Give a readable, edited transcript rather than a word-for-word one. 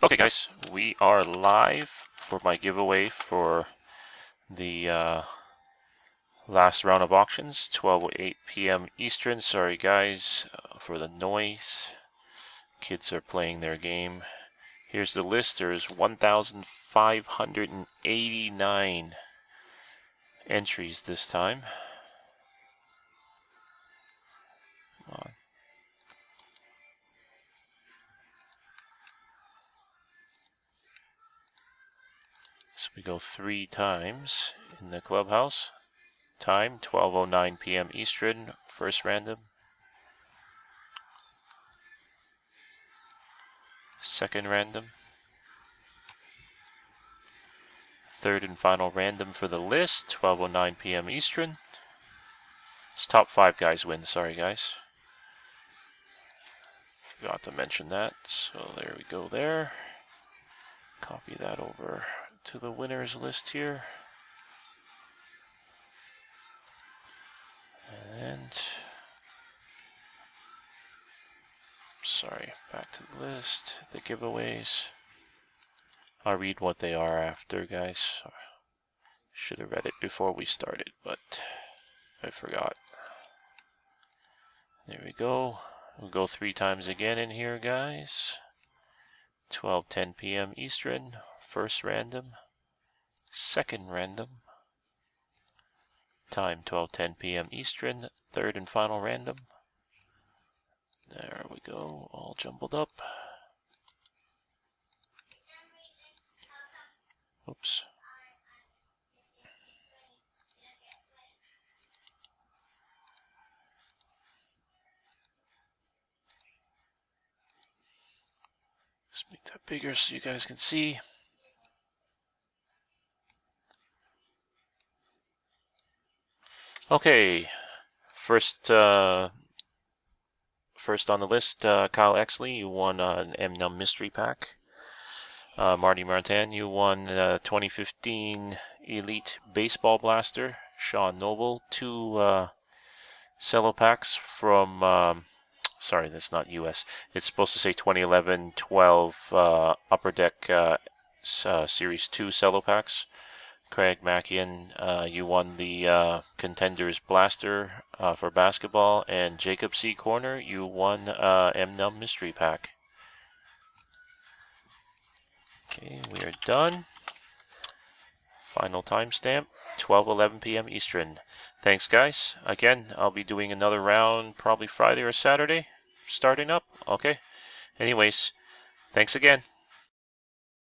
Okay guys, we are live for my giveaway for the last round of auctions, 12:08 p.m. Eastern. Sorry guys for the noise. Kids are playing their game. Here's the list. There's 1,589 entries this time. Come on. So we go 3 times in the clubhouse. Time 12:09 p.m. Eastern. First random. Second random. Third and final random for the list. 12:09 p.m. Eastern. It's top 5 guys win. Sorry guys. Forgot to mention that. So there we go there. Copy that over to the winners list here. And sorry, back to the list, the giveaways. I'll read what they are after, guys. Should have read it before we started, but I forgot. There we go. We'll go 3 times again in here, guys. 12:10 p.m. Eastern, first random. Second random. Time 12:10 p.m. Eastern, third and final random. There we go, all jumbled up. Oops. Let's make that bigger so you guys can see. Okay, first on the list, Kyle Exley, you won an Mnum mystery pack. Marty Martin, you won 2015 Elite Baseball Blaster. Sean Noble, 2 cello packs from, sorry, that's not US. It's supposed to say 2011-12 Upper Deck Series 2 cello packs. Craig Mackian, you won the Contenders Blaster for basketball, and Jacob C. Corner, you won Mnum Mystery Pack. Okay, we are done. Final timestamp, 12:11 p.m. Eastern. Thanks, guys. Again, I'll be doing another round probably Friday or Saturday, starting up. Okay. Anyways, thanks again.